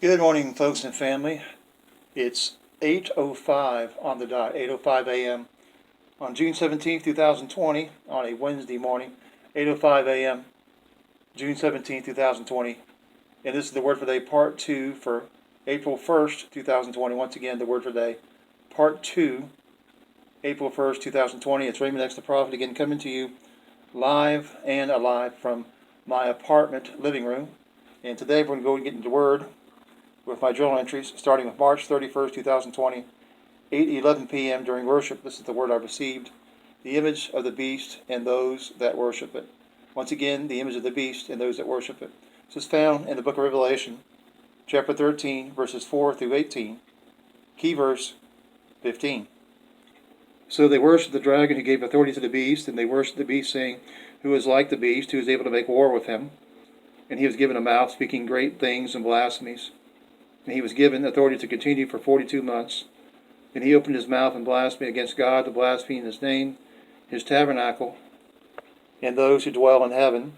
Good morning, folks and family. It's 8:05 on the dot, 8:05 a.m. on June 17th, 2020, on a Wednesday morning, 8:05 a.m., June 17th, 2020. And this is the Word for Day, Part 2 for April 1st, 2020. Once again, the Word for Day, Part 2, April 1st, 2020. It's Raymond X the Prophet again coming to you live and alive from my apartment living room. And today we're going to go and get into the Word with my journal entries, starting with March 31st, 2020, 8:11 p.m. during worship. This is the word I received: the image of the beast and those that worship it. Once again, the image of the beast and those that worship it. This is found in the book of Revelation, chapter 13, verses 4 through 18. Key verse 15. So they worshipped the dragon who gave authority to the beast, and they worshipped the beast, saying, "Who is like the beast, who is able to make war with him?" And he was given a mouth, speaking great things and blasphemies. And he was given authority to continue for 42 months. Then he opened his mouth and blasphemed against God, to blaspheme his name, his tabernacle, and those who dwell in heaven.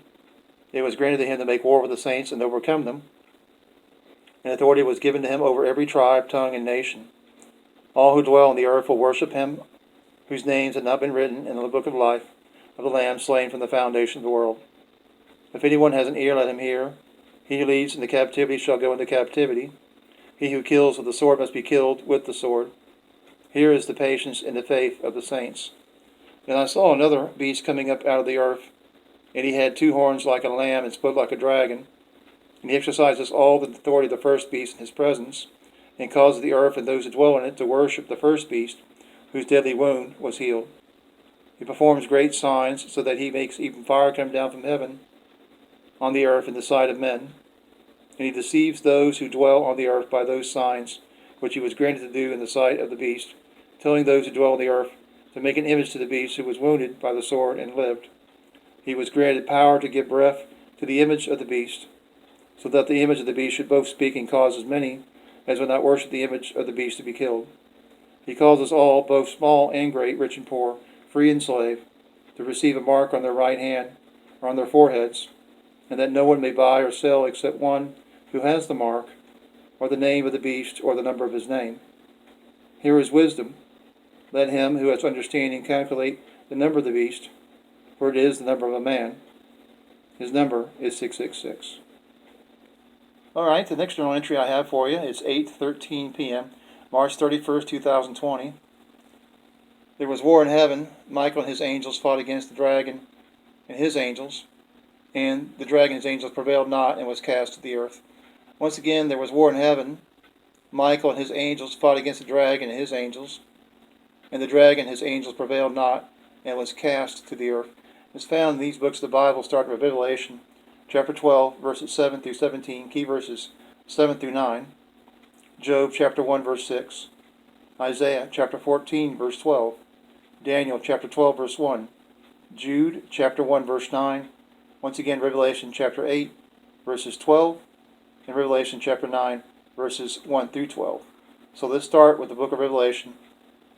It was granted to him to make war with the saints and overcome them. And authority was given to him over every tribe, tongue, and nation. All who dwell on the earth will worship him, whose names had not been written in the book of life of the Lamb slain from the foundation of the world. If anyone has an ear, let him hear. He who leads into captivity shall go into captivity. He who kills with the sword must be killed with the sword. Here is the patience and the faith of the saints. And I saw another beast coming up out of the earth, and he had 2 horns like a lamb and spoke like a dragon. And he exercises all the authority of the first beast in his presence, and causes the earth and those who dwell in it to worship the first beast, whose deadly wound was healed. He performs great signs, so that he makes even fire come down from heaven on the earth in the sight of men. And he deceives those who dwell on the earth by those signs which he was granted to do in the sight of the beast, telling those who dwell on the earth to make an image to the beast who was wounded by the sword and lived. He was granted power to give breath to the image of the beast, so that the image of the beast should both speak and cause as many as would not worship the image of the beast to be killed. He causes all, both small and great, rich and poor, free and slave, to receive a mark on their right hand or on their foreheads, and that no one may buy or sell except one who has the mark, or the name of the beast, or the number of his name. Here is wisdom. Let him who has understanding calculate the number of the beast, for it is the number of a man. His number is 666. All right, the next journal entry I have for you is 8:13 p.m., March 31st, 2020. There was war in heaven. Michael and his angels fought against the dragon and his angels, and the dragon and his angels prevailed not and was cast to the earth. Once again, there was war in heaven. Michael and his angels fought against the dragon and his angels, and the dragon and his angels prevailed not, and was cast to the earth. It's found in these books of the Bible, starting with Revelation, chapter 12, verses 7 through 17, key verses 7 through 9, Job, chapter 1, verse 6, Isaiah, chapter 14, verse 12, Daniel, chapter 12, verse 1, Jude, chapter 1, verse 9, once again, Revelation, chapter 8, verses 12, and Revelation chapter 9, verses 1 through 12. So let's start with the book of Revelation,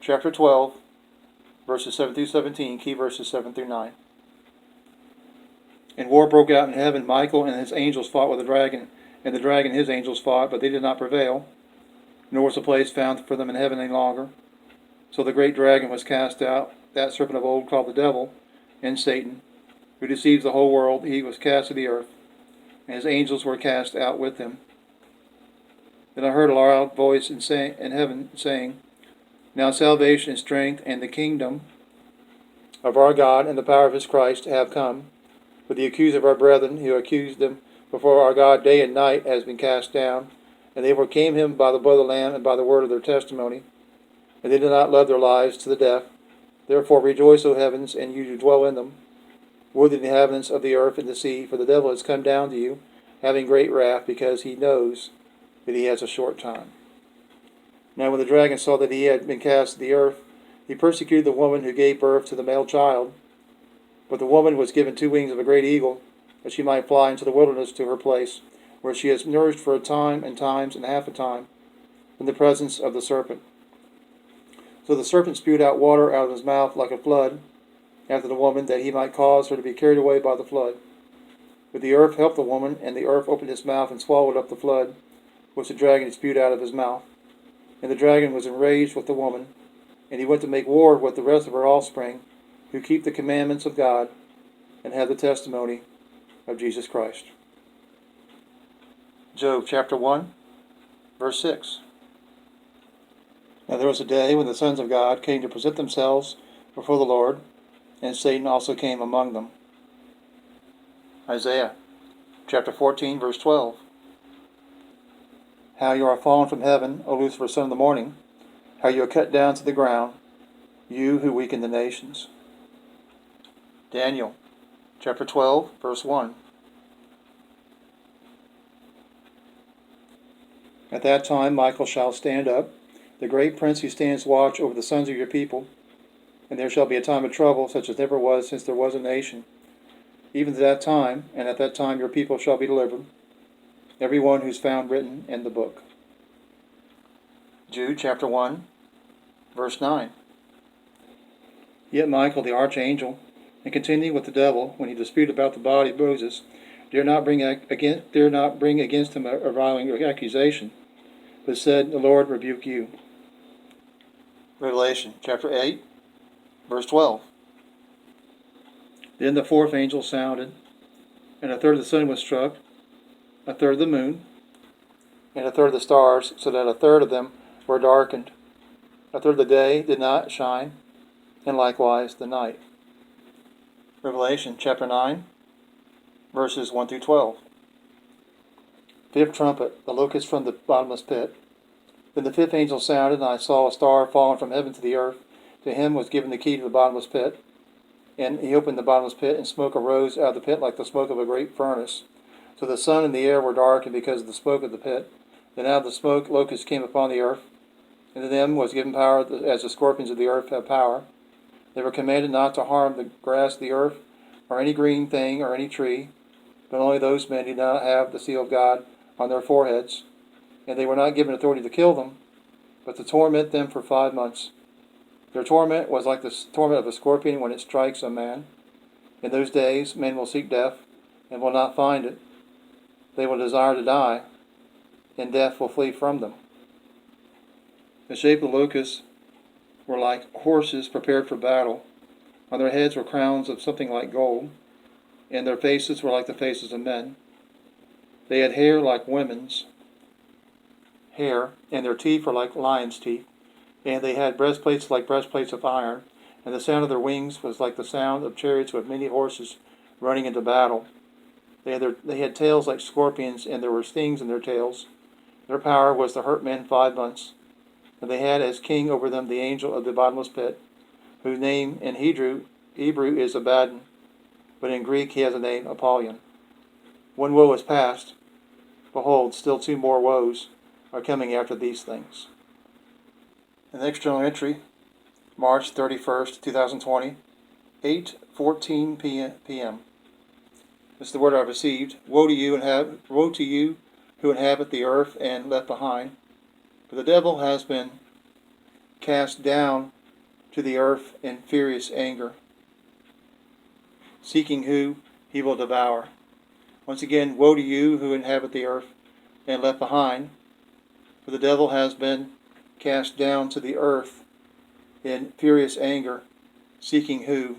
chapter 12, verses 7 through 17, key verses 7 through 9. And war broke out in heaven. Michael and his angels fought with the dragon, and the dragon and his angels fought, but they did not prevail, nor was a place found for them in heaven any longer. So the great dragon was cast out, that serpent of old called the devil and Satan, who deceives the whole world. He was cast to the earth, and his angels were cast out with him. Then I heard a loud voice in heaven saying, Now salvation and strength and the kingdom of our God and the power of his Christ have come. For the accuser of our brethren, who accused them before our God day and night, has been cast down. And they overcame him by the blood of the Lamb and by the word of their testimony. And they did not love their lives to the death. Therefore rejoice, O heavens, and you who dwell in them. Woe to the inhabitants of the earth and the sea, for the devil has come down to you, having great wrath, because he knows that he has a short time. Now when the dragon saw that he had been cast to the earth, he persecuted the woman who gave birth to the male child. But the woman was given 2 wings of a great eagle, that she might fly into the wilderness to her place, where she is nourished for a time and times and half a time, in the presence of the serpent. So the serpent spewed out water out of his mouth like a flood, after the woman, that he might cause her to be carried away by the flood. But the earth helped the woman, and the earth opened its mouth and swallowed up the flood, which the dragon spewed out of his mouth. And the dragon was enraged with the woman, and he went to make war with the rest of her offspring, who keep the commandments of God and have the testimony of Jesus Christ. Job chapter 1, verse 6. Now there was a day when the sons of God came to present themselves before the Lord, and Satan also came among them. Isaiah chapter 14, verse 12. How you are fallen from heaven, O Lucifer, son of the morning, how you are cut down to the ground, you who weaken the nations. Daniel chapter 12, verse 1. At that time Michael shall stand up, the great prince who stands watch over the sons of your people, and there shall be a time of trouble such as never was since there was a nation. Even to that time, and at that time your people shall be delivered, every one who's found written in the book. Jude chapter 1, verse 9. Yet Michael the archangel, and contending with the devil when he disputed about the body of Moses, dare not bring against him a reviling accusation, but said, The Lord rebuke you. Revelation chapter 8, verse 12. Then the fourth angel sounded, and a third of the sun was struck, a third of the moon, and a third of the stars, so that a third of them were darkened. A third of the day did not shine, and likewise the night. Revelation chapter 9, verses 1 through 12. Fifth trumpet, the locust from the bottomless pit. Then the fifth angel sounded, and I saw a star fallen from heaven to the earth. To him was given the key to the bottomless pit. And he opened the bottomless pit, and smoke arose out of the pit like the smoke of a great furnace. So the sun and the air were darkened because of the smoke of the pit. Then out of the smoke locusts came upon the earth, and to them was given power as the scorpions of the earth have power. They were commanded not to harm the grass of the earth, or any green thing, or any tree, but only those men who did not have the seal of God on their foreheads. And they were not given authority to kill them, but to torment them for 5 months. Their torment was like the torment of a scorpion when it strikes a man. In those days men will seek death, and will not find it. They will desire to die, and death will flee from them. The shape of the locusts were like horses prepared for battle. On their heads were crowns of something like gold, and their faces were like the faces of men. They had hair like women's hair, and their teeth were like lions' teeth. And they had breastplates like breastplates of iron, and the sound of their wings was like the sound of chariots with many horses running into battle. They had tails like scorpions, and there were stings in their tails. Their power was to hurt men 5 months. And they had as king over them the angel of the bottomless pit, whose name in Hebrew is Abaddon, but in Greek he has the name Apollyon. One woe is past. Behold, still 2 more woes are coming after these things. The next journal entry, March 31st, 2020, 8:14 p.m. This is the word I received. Woe to you who inhabit the earth and left behind. For the devil has been cast down to the earth in furious anger, seeking who he will devour. Once again, woe to you who inhabit the earth and left behind. For the devil has been cast down to the earth in furious anger, seeking who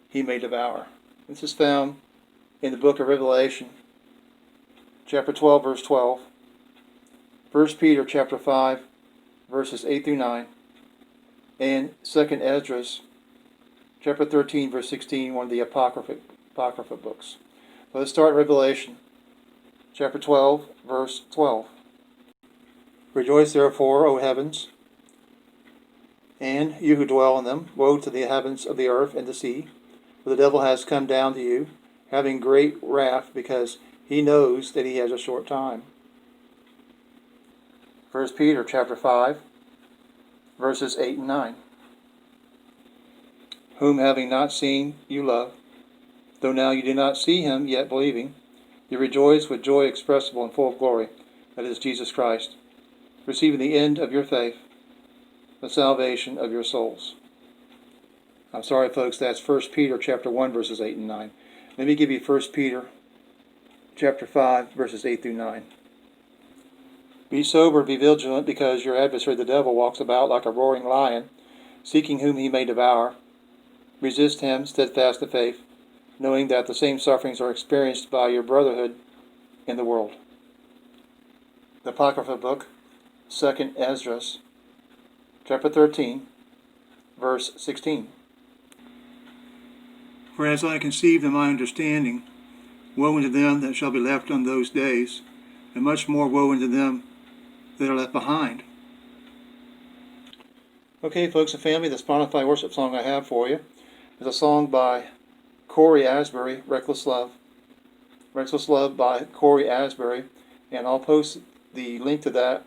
he may devour. This is found in the book of Revelation, chapter 12, verse 12, 1 Peter chapter 5, verses 8 through 9, and 2 Esdras, chapter 13, verse 16, one of the Apocrypha books. So let's start Revelation, chapter 12, verse 12. Rejoice therefore, O heavens, and you who dwell in them. Woe to the inhabitants of the earth and the sea, for the devil has come down to you, having great wrath, because he knows that he has a short time. 1 Peter chapter 5, verses 8 and 9. Whom having not seen you love, though now you do not see him, yet believing, you rejoice with joy expressible and full of glory, that is Jesus Christ, receiving the end of your faith, the salvation of your souls. I'm sorry, folks, that's 1 Peter chapter 1, verses 8 and 9. Let me give you 1 Peter chapter 5, verses 8 through 9. Be sober, be vigilant, because your adversary the devil walks about like a roaring lion, seeking whom he may devour. Resist him, steadfast in faith, knowing that the same sufferings are experienced by your brotherhood in the world. The Apocrypha book, 2nd Esdras, chapter 13, verse 16. For as I conceived in my understanding, woe unto them that shall be left on those days, and much more woe unto them that are left behind. Okay, folks and family, the Spotify worship song I have for you is a song by Cory Asbury, Reckless Love. Reckless Love by Cory Asbury, and I'll post the link to that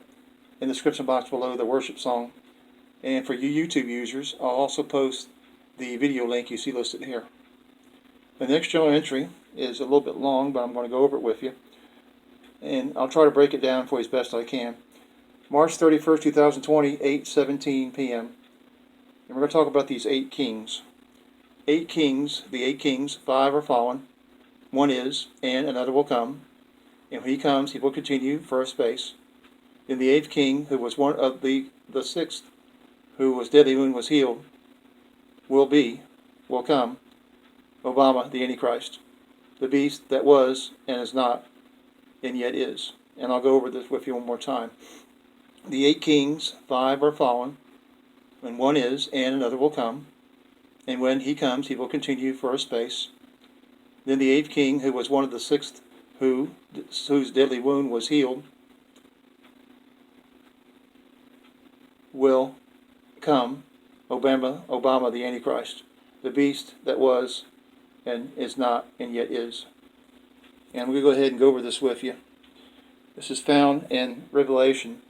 in the description box below, the worship song. And for you YouTube users, I'll also post the video link you see listed here. The next journal entry is a little bit long, but I'm going to go over it with you. And I'll try to break it down for you as best I can. March 31st, 2020, 8:17 p.m. And we're going to talk about these 8 kings. 8 kings, the 8 kings, 5 are fallen, 1 is, and another will come. And when he comes, he will continue for a space. Then the 8th king, who was one of the 6th, who was deadly wound was healed, will come. Obama, the antichrist, the beast that was and is not and yet is. And I'll go over this with you one more time. The 8 kings, 5 are fallen, and 1 is, and another will come. And when he comes, he will continue for a space. Then the 8th king, who was one of the 6th, whose deadly wound was healed, will come. Obama, the antichrist, the beast that was and is not and yet is. And we're going to go ahead and go over this with you. This is found in Revelation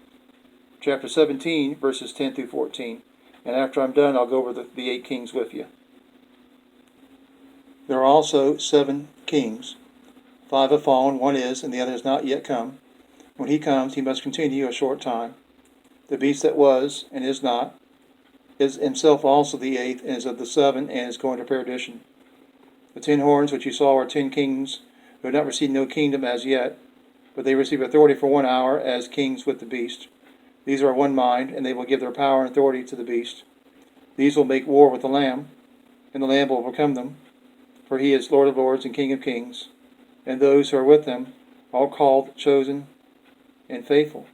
chapter 17, verses 10 through 14. And after I'm done, I'll go over the 8 kings with you. There are also 7 kings. 5 have fallen, 1 is, and the other has not yet come. When he comes, he must continue a short time. The beast that was and is not is himself also the 8th, and is of the 7, and is going to perdition. The 10 horns which you saw are 10 kings who have not received no kingdom as yet, but they receive authority for 1 hour as kings with the beast. These are one mind, and they will give their power and authority to the beast. These will make war with the Lamb, and the Lamb will overcome them, for he is Lord of lords and King of kings, and those who are with him, all called, chosen, and faithful.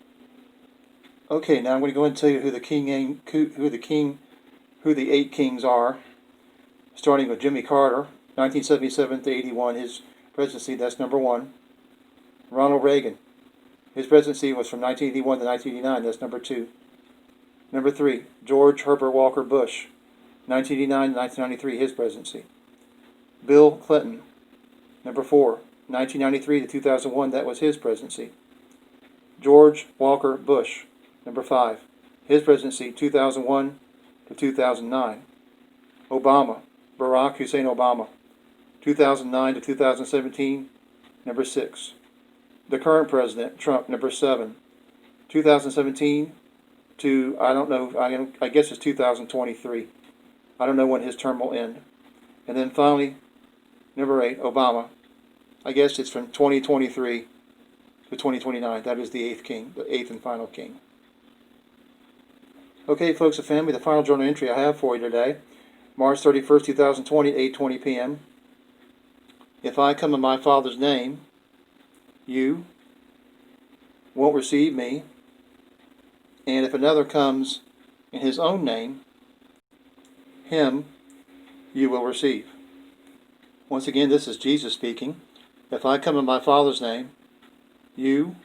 Okay, now I'm going to go and tell you who the 8 kings are, starting with Jimmy Carter, 1977 to 81, his presidency, that's number 1. Ronald Reagan, his presidency was from 1981 to 1989, that's number 2. Number 3, George Herbert Walker Bush, 1989 to 1993, his presidency. Bill Clinton, number 4, 1993 to 2001, that was his presidency. George Walker Bush, number 5, his presidency, 2001 to 2009. Obama, Barack Hussein Obama, 2009 to 2017, number 6. The current president, Trump, number 7, 2017 to, I guess it's 2023. I don't know when his term will end. And then finally, number 8, Obama. I guess it's from 2023 to 2029. That is the 8th king, the 8th and final king. Okay, folks and family, the final journal entry I have for you today, March 31st, 2020, 8:20 p.m. If I come in my Father's name, you won't receive me. And if another comes in his own name, him you will receive. Once again, this is Jesus speaking. If I come in my Father's name, you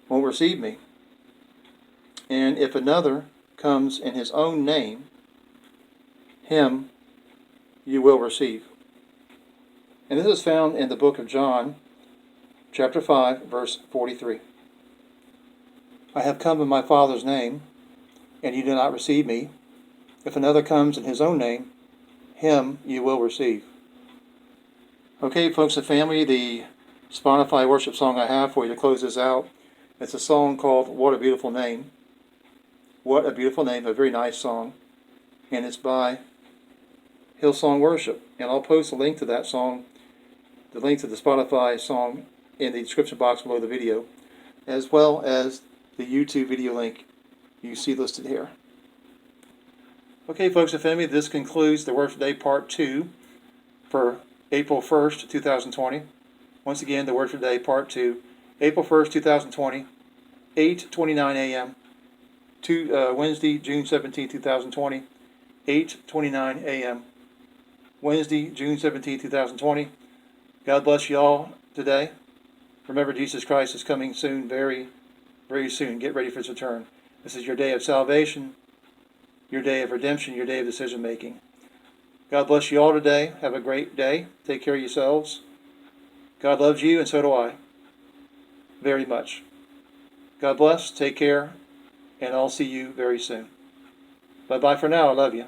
won't receive me. And if another comes in his own name, him you will receive. And this is found in the book of John, chapter 5, verse 43. I have come in my Father's name, and you do not receive me. If another comes in his own name, him you will receive. Okay, folks and family, the Spotify worship song I have for you to close this out, it's a song called What a Beautiful Name. What a Beautiful Name, a very nice song. And it's by Hillsong Worship. And I'll post a link to that song, the link to the Spotify song, in the description box below the video. as well as the YouTube video link you see listed here. Okay, folks and family, this concludes the Word for Today Part 2 for April 1st, 2020. Once again, the Word for Today Part 2, April 1st, 2020, 8:29 a.m. Wednesday, June 17th, 2020, 8:29 a.m. Wednesday, June 17th, 2020. God bless you all today. Remember, Jesus Christ is coming soon, very, very soon. Get ready for His return. This is your day of salvation, your day of redemption, your day of decision making. God bless you all today. Have a great day. Take care of yourselves. God loves you, and so do I. Very much. God bless. Take care. And I'll see you very soon. Bye-bye for now. I love you.